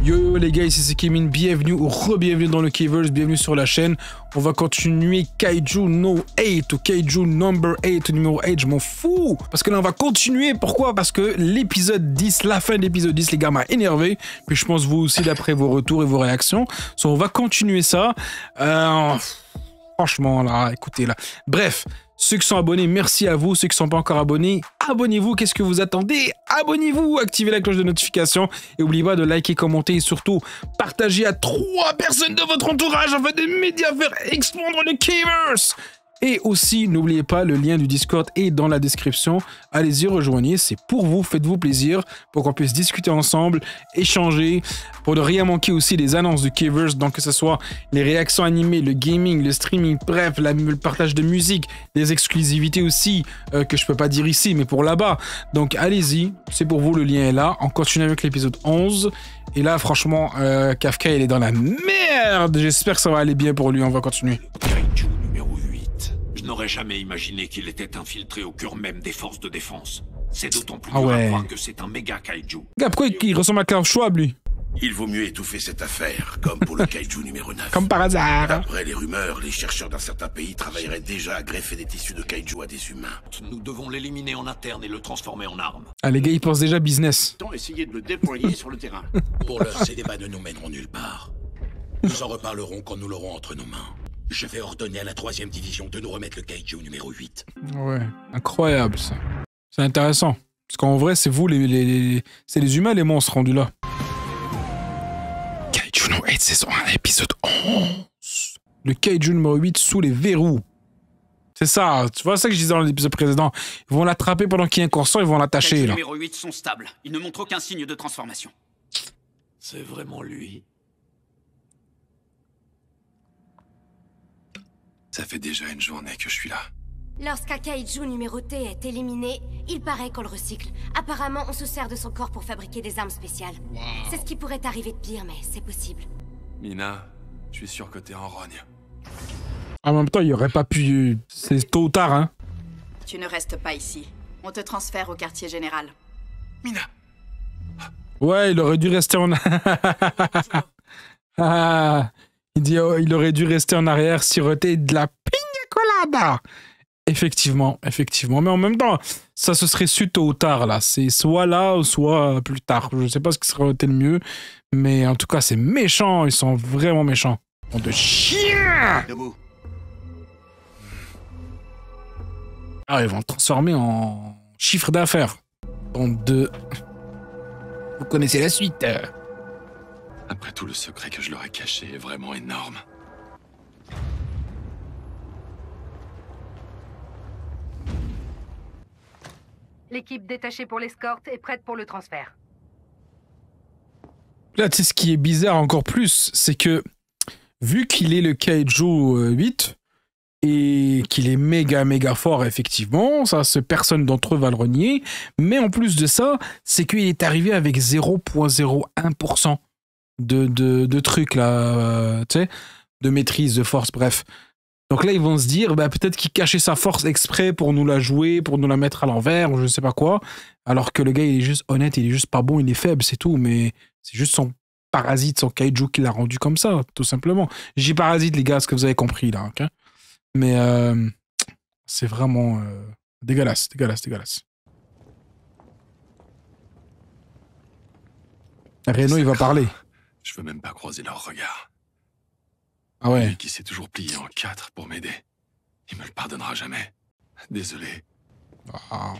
Yo les gars, ici c'est Kemin, bienvenue ou re-bienvenue dans le Kverse, bienvenue sur la chaîne. On va continuer Kaiju No 8 ou Kaiju Number 8 ou numéro 8, je m'en fous. Parce que là on va continuer, pourquoi? Parce que l'épisode 10, la fin de l'épisode 10 les gars m'a énervé. Puis je pense vous aussi d'après vos retours et vos réactions. So, on va continuer ça. Franchement là, écoutez là. Bref. Ceux qui sont abonnés, merci à vous. Ceux qui ne sont pas encore abonnés, abonnez-vous. Qu'est-ce que vous attendez? Abonnez-vous, activez la cloche de notification et n'oubliez pas de liker, commenter et surtout partager à 3 personnes de votre entourage afin de m'aider à faire expandre le Kverse. Et aussi, n'oubliez pas, le lien du Discord est dans la description. Allez-y, rejoignez, c'est pour vous, faites-vous plaisir, pour qu'on puisse discuter ensemble, échanger, pour ne rien manquer aussi des annonces du Kverse, donc que ce soit les réactions animées, le gaming, le streaming, bref, le partage de musique, des exclusivités aussi, que je peux pas dire ici, mais pour là-bas. Donc allez-y, c'est pour vous, le lien est là. On continue avec l'épisode 11. Et là, franchement, Kafka, il est dans la merde. J'espère que ça va aller bien pour lui, on va continuer. Je n'aurais jamais imaginé qu'il était infiltré au cœur même des forces de défense. C'est d'autant plus dur à croire que c'est un méga kaiju. Gars, pourquoi il ressemble à Klaus Schwab, lui? Il vaut mieux étouffer cette affaire, comme pour le kaiju numéro 9. Comme par hasard. Après les rumeurs, les chercheurs d'un certain pays travailleraient déjà à greffer des tissus de kaiju à des humains. Nous devons l'éliminer en interne et le transformer en arme. Ah, les gars, ils pensent déjà business. Essayer de le déployer sur le terrain. Pour l'heure, ces débats ne nous mèneront nulle part. Nous en reparlerons quand nous l'aurons entre nos mains. Je vais ordonner à la 3e division de nous remettre le kaiju numéro 8. Ouais, incroyable ça. C'est intéressant. Parce qu'en vrai, c'est vous, c'est les humains, les monstres rendus là. Kaiju No 8, saison 1, épisode 11. Le kaiju numéro 8 sous les verrous. C'est ça, tu vois ça que je disais dans l'épisode précédent. Ils vont l'attraper pendant qu'il est inconscient, ils vont l'attacher là. Les numéro 8 sont stables. Ils ne montrent aucun signe de transformation. C'est vraiment lui. Ça fait déjà une journée que je suis là. Lorsqu'un kaiju numéroté est éliminé, il paraît qu'on le recycle. Apparemment, on se sert de son corps pour fabriquer des armes spéciales. Wow. C'est ce qui pourrait arriver de pire, mais c'est possible. Mina, je suis sûr que t'es en rogne. En même temps, il aurait pas pu... C'est tôt ou tard, hein. Tu ne restes pas ici. On te transfère au quartier général. Mina! Ouais, il aurait dû rester en... Il dit oh, il aurait dû rester en arrière, siroter de la pina colada. Effectivement, effectivement. Mais en même temps, ça se serait su tôt ou tard, là. C'est soit là, ou soit plus tard. Je sais pas ce qui serait été le mieux. Mais en tout cas, c'est méchant. Ils sont vraiment méchants. Bande de chiens! Debout. Ah, ils vont le transformer en chiffre d'affaires. Bande de... Vous connaissez la suite. Après tout, le secret que je leur ai caché est vraiment énorme. L'équipe détachée pour l'escorte est prête pour le transfert. Là, tu sais, ce qui est bizarre encore plus, c'est que vu qu'il est le Kaiju 8 et qu'il est méga fort, effectivement, ça, personne d'entre eux va le renier, mais en plus de ça, c'est qu'il est arrivé avec 0,01% de trucs là, tu sais, de maîtrise, de force, bref. Donc là, ils vont se dire, bah, peut-être qu'il cachait sa force exprès pour nous la jouer, pour nous la mettre à l'envers, ou je sais pas quoi, alors que le gars, il est juste honnête, il est juste pas bon, il est faible, c'est tout, mais c'est juste son parasite, son kaiju qui l'a rendu comme ça, tout simplement. J'ai parasite, les gars, ce que vous avez compris là, ok? Mais c'est vraiment dégueulasse. Reno, il va parler. Je veux même pas croiser leur regard. Ah ouais. Lui qui s'est toujours plié en 4 pour m'aider. Il me le pardonnera jamais. Désolé. Ah.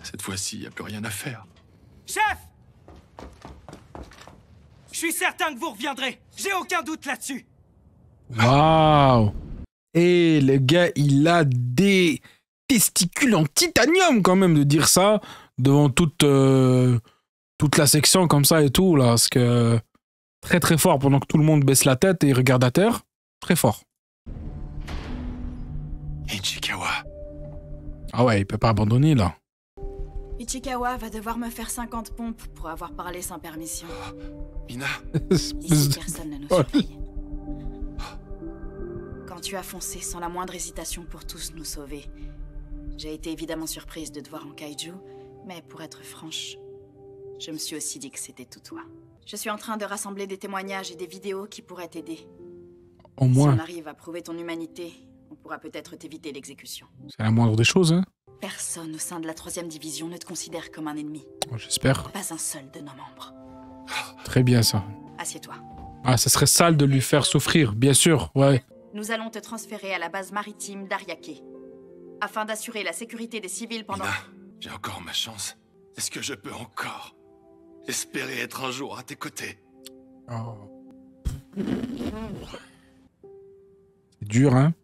Cette fois-ci, y a plus rien à faire. Chef! Je suis certain que vous reviendrez. J'ai aucun doute là-dessus. Waouh. Et le gars, il a des testicules en titanium quand même de dire ça devant toute la section comme ça et tout là, parce que très fort pendant que tout le monde baisse la tête et regarde à terre, très fort. Ichikawa. Ah ouais, il peut pas abandonner là. Ichikawa va devoir me faire 50 pompes pour avoir parlé sans permission. Mina. Ici, personne ne nous surveille. Quand tu as foncé sans la moindre hésitation pour tous nous sauver, j'ai été évidemment surprise de te voir en kaiju, mais pour être franche, Je me suis aussi dit que c'était tout toi. Je suis en train de rassembler des témoignages et des vidéos qui pourraient t'aider. Au moins. Si on arrive à prouver ton humanité, on pourra peut-être t'éviter l'exécution. C'est la moindre des choses, hein. Personne au sein de la 3e division ne te considère comme un ennemi. Oh, j'espère. Pas un seul de nos membres. Très bien, ça. Assieds-toi. Ah, ça serait sale de lui faire souffrir, bien sûr, ouais. Nous allons te transférer à la base maritime d'Ariake, afin d'assurer la sécurité des civils pendant... Mina, j'ai encore ma chance. Est-ce que je peux encore espérer être un jour à tes côtés? Oh. C'est dur, hein.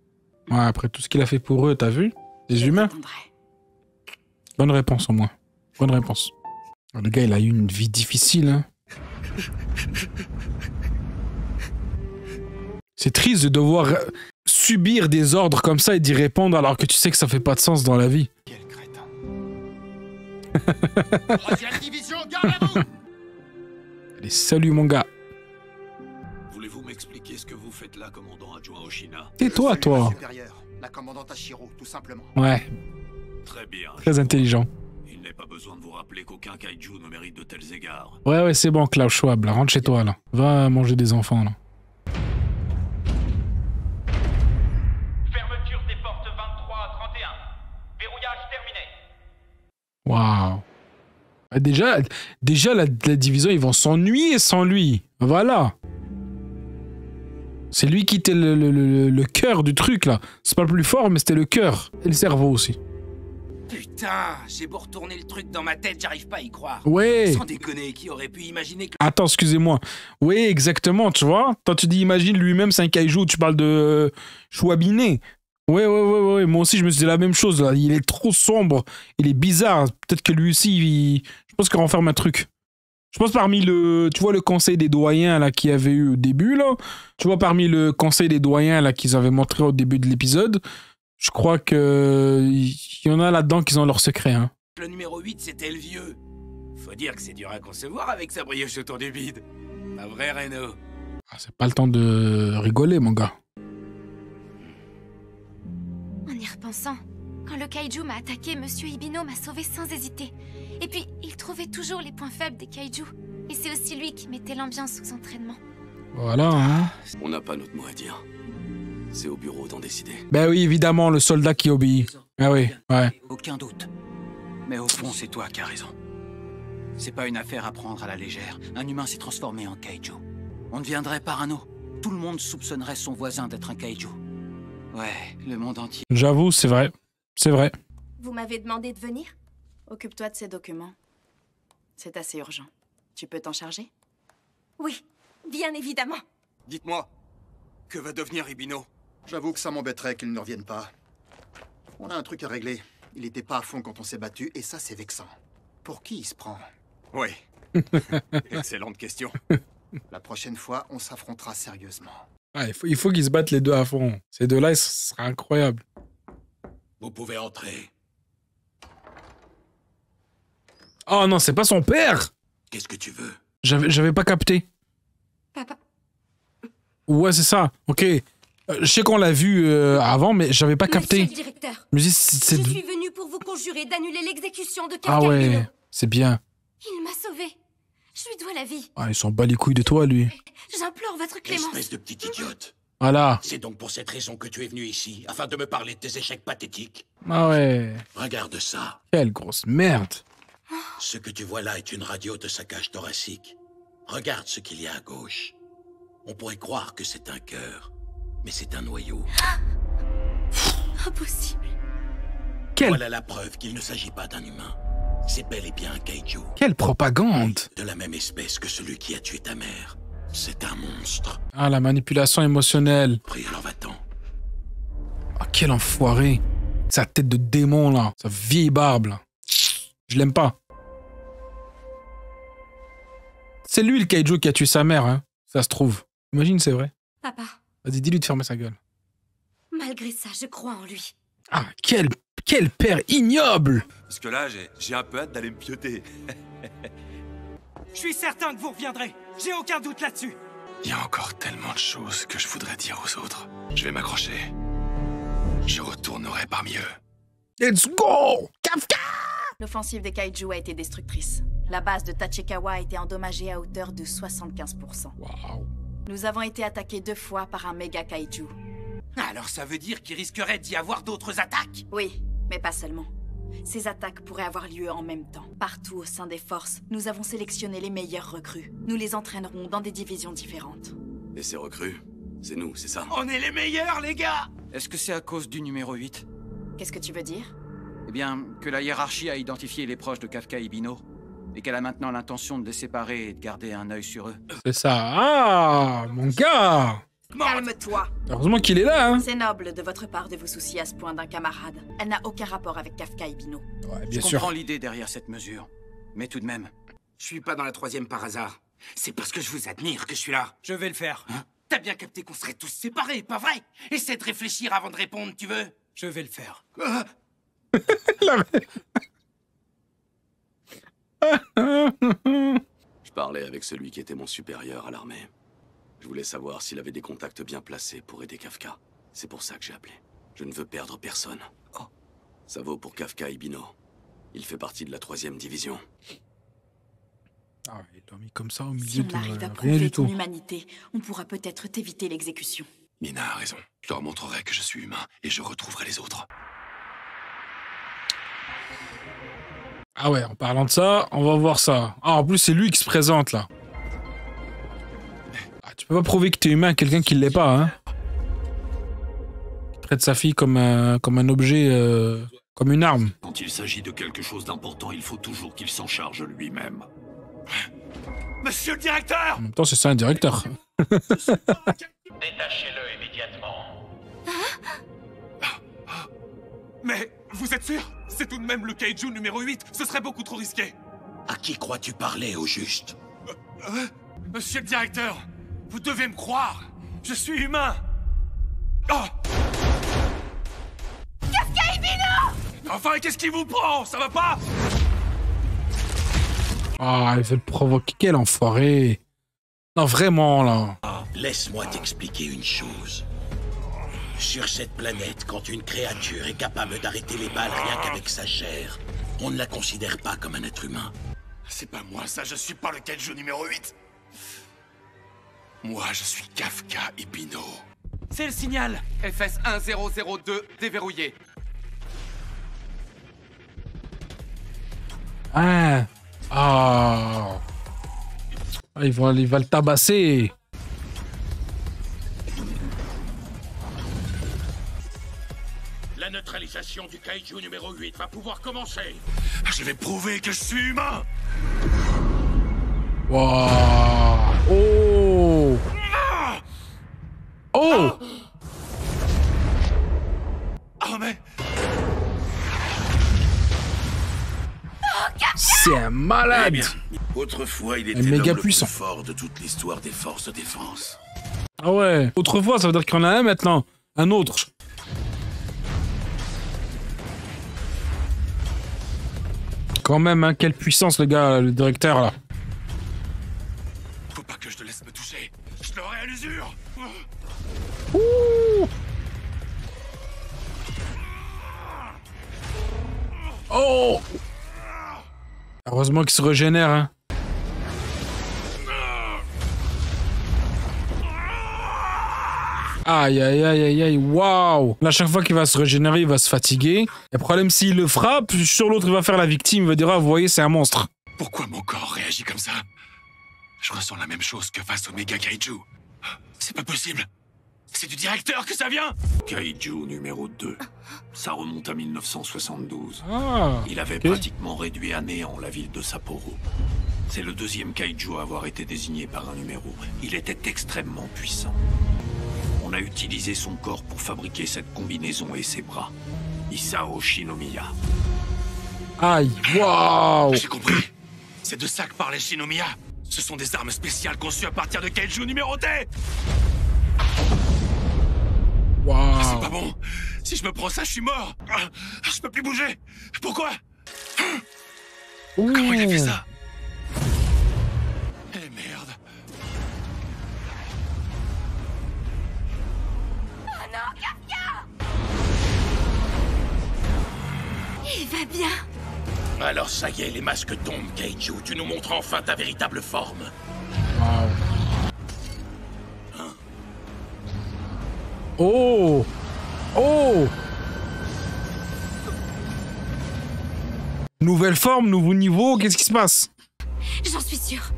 Ouais, après tout ce qu'il a fait pour eux, t'as vu? Des humains. Bonne réponse, au moins. Bonne réponse. Le gars, il a eu une vie difficile, hein. C'est triste de devoir subir des ordres comme ça et d'y répondre alors que tu sais que ça fait pas de sens dans la vie. Quel crétin. 3e division, garde à vous! Allez, salut mon gars. Voulez-vous m'expliquer ce que vous faites là, commandant adjoint Oshina? Tais-toi, toi. Supérieur, la commandante Ashiro, tout simplement. Ouais, Très bien. très intelligent. Il n'est pas besoin de vous rappeler qu'aucun kaiju ne mérite de tels égards. Ouais, c'est bon, Klaus Schwab, là. Rentre chez toi, là. Va manger des enfants, là. Fermeture des portes 23 à 31. Verrouillage terminé. Waouh. Déjà la division, ils vont s'ennuyer sans lui. Voilà. C'est lui qui était le cœur du truc, là. C'est pas le plus fort, mais c'était le cœur. Et le cerveau aussi. Putain, j'ai beau retourner le truc dans ma tête, j'arrive pas à y croire. Ouais. Sans déconner, qui aurait pu imaginer que... Attends, excusez-moi. Oui, exactement, tu vois. Quand tu dis imagine lui-même, c'est un kaiju, tu parles de Chouabiné. Ouais. Moi aussi, je me suis dit la même chose, là. Il est trop sombre. Il est bizarre. Peut-être que lui aussi, je pense qu'il renferme un truc. Je pense parmi tu vois, le conseil des doyens, là, qu'il y avait eu au début, là. Tu vois, parmi le conseil des doyens, là, qu'ils avaient montré au début de l'épisode, je crois que il y en a là-dedans qui ont leur secret, hein. Le numéro 8, c'était le vieux. Faut dire que c'est dur à concevoir avec sa brioche autour du bide. Pas vrai, Reno? Ah, c'est pas le temps de rigoler, mon gars. En y repensant, quand le kaiju m'a attaqué, Monsieur Ibino m'a sauvé sans hésiter. Et puis, il trouvait toujours les points faibles des kaiju. Et c'est aussi lui qui mettait l'ambiance aux entraînements. Voilà, hein. On n'a pas notre mot à dire. C'est au bureau d'en décider. Ben oui, évidemment, le soldat qui obéit. Ah oui, ouais. Aucun doute. Mais au fond, c'est toi qui as raison. C'est pas une affaire à prendre à la légère. Un humain s'est transformé en kaiju. On deviendrait parano. Tout le monde soupçonnerait son voisin d'être un kaiju. Ouais, le monde entier. J'avoue, c'est vrai. C'est vrai. Vous m'avez demandé de venir? Occupe-toi de ces documents. C'est assez urgent. Tu peux t'en charger? Oui, bien évidemment. Dites-moi, que va devenir Ibino? J'avoue que ça m'embêterait qu'il ne revienne pas. On a un truc à régler. Il était pas à fond quand on s'est battu, et ça, c'est vexant. Pour qui il se prend? Oui. Excellente question. La prochaine fois, on s'affrontera sérieusement. Ah, il faut qu'ils se battent les deux à fond. Ces deux-là, ce sera incroyable. Vous pouvez entrer. Oh non, c'est pas son père! Qu'est-ce que tu veux? J'avais pas capté. Papa. Ouais, c'est ça. Ok. Je sais qu'on l'a vu avant, mais j'avais pas capté. Monsieur le directeur, Je me dis, je suis venue pour vous conjurer d'annuler l'exécution de Ah Kafka ouais, Ibino. c'est bien. Il m'a sauvée. Je lui dois la vie. Ah, il s'en bat les couilles de toi, lui. J'implore votre clémence. Espèce de petit idiote. Voilà. C'est donc pour cette raison que tu es venu ici, afin de me parler de tes échecs pathétiques. Ah ouais. Regarde ça. Quelle grosse merde. Ce que tu vois là est une radio de sa cage thoracique. Regarde ce qu'il y a à gauche. On pourrait croire que c'est un cœur, mais c'est un noyau. Impossible. Voilà la preuve qu'il ne s'agit pas d'un humain. C'est bel et bien un kaiju. Quelle propagande. De la même espèce que celui qui a tué ta mère. C'est un monstre. Ah, la manipulation émotionnelle. Pris, alors va-t'en. Ah, quel enfoiré. Sa tête de démon, là. Sa vieille barbe, là. Je l'aime pas. C'est lui, le kaiju, qui a tué sa mère, hein. Ça se trouve. Imagine, c'est vrai. Papa, Vas-y, dis-lui de fermer sa gueule. malgré ça, je crois en lui. Ah, quel père ignoble. Parce que là, j'ai un peu hâte d'aller me pioter. Je suis certain que vous reviendrez. J'ai aucun doute là-dessus. Il y a encore tellement de choses que je voudrais dire aux autres. Je vais m'accrocher. Je retournerai parmi eux. Let's go! Kafka! L'offensive des kaiju a été destructrice. La base de Tachikawa a été endommagée à hauteur de 75%. Waouh. Nous avons été attaqués 2 fois par un méga kaiju. Alors ça veut dire qu'il risquerait d'y avoir d'autres attaques? Oui, mais pas seulement. Ces attaques pourraient avoir lieu en même temps. Partout au sein des forces, nous avons sélectionné les meilleurs recrues. Nous les entraînerons dans des divisions différentes. Et ces recrues, c'est nous, c'est ça? On est les meilleurs, les gars! Est-ce que c'est à cause du numéro 8? Qu'est-ce que tu veux dire? Eh bien, que la hiérarchie a identifié les proches de Kafka et Bino, et qu'elle a maintenant l'intention de les séparer et de garder un œil sur eux. C'est ça. Ah, mon gars. Calme-toi. Heureusement qu'il est là, hein. C'est noble de votre part de vous soucier à ce point d'un camarade. Elle n'a aucun rapport avec Kafka et Bino. Ouais, Je comprends l'idée derrière cette mesure, mais tout de même... Je suis pas dans la 3e par hasard. C'est parce que je vous admire que je suis là. Je vais le faire. Hein? T'as bien capté qu'on serait tous séparés, pas vrai? Essaie de réfléchir avant de répondre, tu veux? Je vais le faire. Je parlais avec celui qui était mon supérieur à l'armée. Je voulais savoir s'il avait des contacts bien placés pour aider Kafka. C'est pour ça que j'ai appelé. Je ne veux perdre personne. Oh. Ça vaut pour Kafka Ibino. Il fait partie de la 3e division. Ah, il l'a mis comme ça au milieu Si on de arrive à rien prouver du ton tout. humanité, on pourra peut-être t'éviter l'exécution. Mina a raison. Je leur montrerai que je suis humain et je retrouverai les autres. Ah ouais, en parlant de ça, on va voir ça. Ah, en plus, c'est lui qui se présente, là. Ah, tu peux pas prouver que t'es humain à quelqu'un qui l'est pas, hein. Qui traite sa fille comme un objet, comme une arme. Quand il s'agit de quelque chose d'important, il faut toujours qu'il s'en charge lui-même. Monsieur le directeur! En même temps, c'est ça un directeur. Détachez-le immédiatement. Mais vous êtes sûr? C'est tout de même le kaiju numéro 8. Ce serait beaucoup trop risqué. À qui crois-tu parler, au juste? Monsieur le directeur, vous devez me croire. Je suis humain. Oh! Kafka Ibino! Enfin, qu'est-ce qui vous prend? Ça va pas? Ah, il veut le provoquer. Quel enfoiré. Non, vraiment, là. Laisse-moi t'expliquer une chose. Sur cette planète, quand une créature est capable d'arrêter les balles rien qu'avec sa chair, on ne la considère pas comme un être humain. C'est pas moi, ça. Je suis pas le kaiju numéro 8. Moi, je suis Kafka Ibino. C'est le signal. FS 1002 déverrouillé. Ah. Ah. Ah, il va le tabasser. La neutralisation du kaiju numéro 8 va pouvoir commencer. Je vais prouver que je suis humain. Waouh. Oh. Oh. Oh, mais... C'est un malade. Autrefois, il Un était méga l'homme le puissant. plus fort de toute l'histoire des forces de défense. Ah ouais. Autrefois, ça veut dire qu'il y en a un maintenant. Un autre. Quand même, hein, quelle puissance, le gars, le directeur, là. Faut pas que je te laisse me toucher. Je l'aurai à l'usure. Ouh. Oh. Heureusement qu'il se régénère, hein. Aïe, aïe, aïe, aïe, aïe, waouh. Là, chaque fois qu'il va se régénérer, il va se fatiguer. Et le problème, s'il le frappe, sur l'autre, il va faire la victime. Il va dire, ah, vous voyez, c'est un monstre. Pourquoi mon corps réagit comme ça? Je ressens la même chose que face au méga kaiju. C'est pas possible. C'est du directeur que ça vient. Kaiju numéro 2. Ça remonte à 1972. Ah, Il avait pratiquement réduit à néant la ville de Sapporo. C'est le 2e kaiju à avoir été désigné par un numéro. Il était extrêmement puissant. On a utilisé son corps pour fabriquer cette combinaison et ses bras. Isao Shinomiya. Aïe, waouh. J'ai compris. C'est de ça que parlait Shinomiya. Ce sont des armes spéciales conçues à partir de kaiju numérotés. Waouh. C'est pas bon. Si je me prends ça, je suis mort. Je peux plus bouger. Pourquoi? Comment il a fait ça? Eh merde. Oh non, Kafka! Il va bien. Alors ça y est, les masques tombent, Kaiju. Tu nous montres enfin ta véritable forme. Wow. Oh! Oh! Nouvelle forme, nouveau niveau, qu'est-ce qui se passe? J'en suis sûre.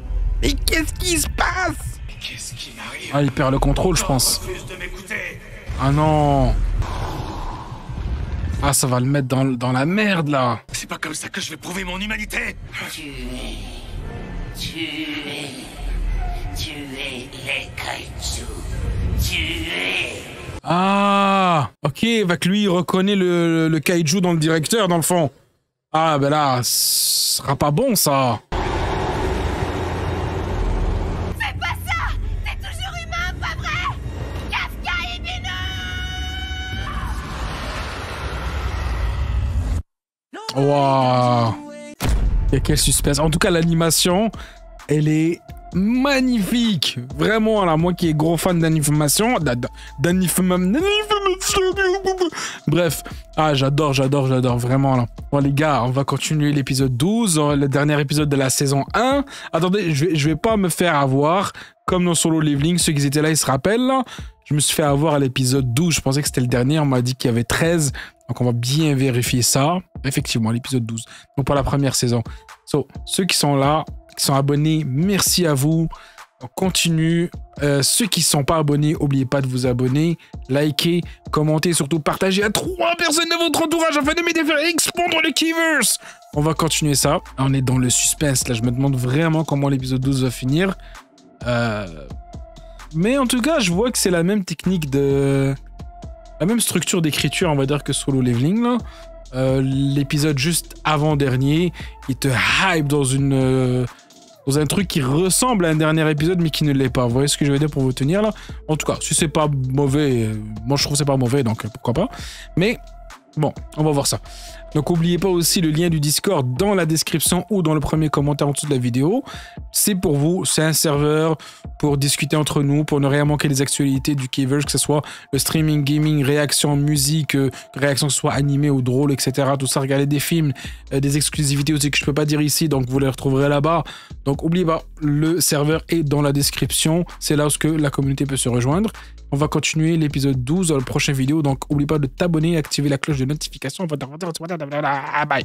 Et qu'est-ce qui se passe? Qu'est-ce qui m'arrive? Ah, il perd le contrôle, je pense. Refuse de m'écouter. Ah non! Ah, ça va le mettre dans la merde, là. C'est pas comme ça que je vais prouver mon humanité. Tuer les Kaiju. Tuer. Ah! Ok, va que lui, il reconnaît le kaiju dans le directeur, dans le fond. Ah, ben là, ce sera pas bon, ça. Fais pas ça! T'es toujours humain, pas vrai? Kafka Ibino! Waouh! Il y a quel suspense. En tout cas, l'animation, elle est magnifique. Vraiment, là, moi qui est gros fan d'animation. Bref. Ah, j'adore, vraiment, là. Bon, les gars, on va continuer l'épisode 12, le dernier épisode de la saison 1. Attendez, je vais pas me faire avoir. Comme dans Solo Leveling, ceux qui étaient là, ils se rappellent, là. Je me suis fait avoir à l'épisode 12. Je pensais que c'était le dernier. On m'a dit qu'il y avait 13. Donc, on va bien vérifier ça. Effectivement, l'épisode 12. Donc, pour la première saison. So, ceux qui sont là, qui sont abonnés, merci à vous. On continue. Ceux qui ne sont pas abonnés, n'oubliez pas de vous abonner, liker, commenter, surtout partager à 3 personnes de votre entourage afin de m'aider à faire expandre le Keyverse. On va continuer ça. On est dans le suspense. Là, je me demande vraiment comment l'épisode 12 va finir. Mais en tout cas, je vois que c'est la même technique de... La même structure d'écriture, on va dire, que Solo Leveling, là. L'épisode juste avant-dernier, il te hype dans un truc qui ressemble à un dernier épisode, mais qui ne l'est pas. Vous voyez ce que je veux dire pour vous tenir, là? En tout cas, si c'est pas mauvais, moi je trouve que c'est pas mauvais, donc pourquoi pas. Mais bon, on va voir ça. Donc n'oubliez pas aussi le lien du Discord dans la description ou dans le premier commentaire en dessous de la vidéo. C'est pour vous, c'est un serveur pour discuter entre nous, pour ne rien manquer des actualités du Keyverse, que ce soit le streaming, gaming, réaction, musique, réaction que ce soit animée ou drôle, etc. Tout ça, regarder des films, des exclusivités aussi que je peux pas dire ici, donc vous les retrouverez là-bas. Donc n'oubliez pas, le serveur est dans la description, c'est là où la communauté peut se rejoindre. On va continuer l'épisode 12 dans la prochaine vidéo, donc n'oublie pas de t'abonner et activer la cloche de notification. Bye.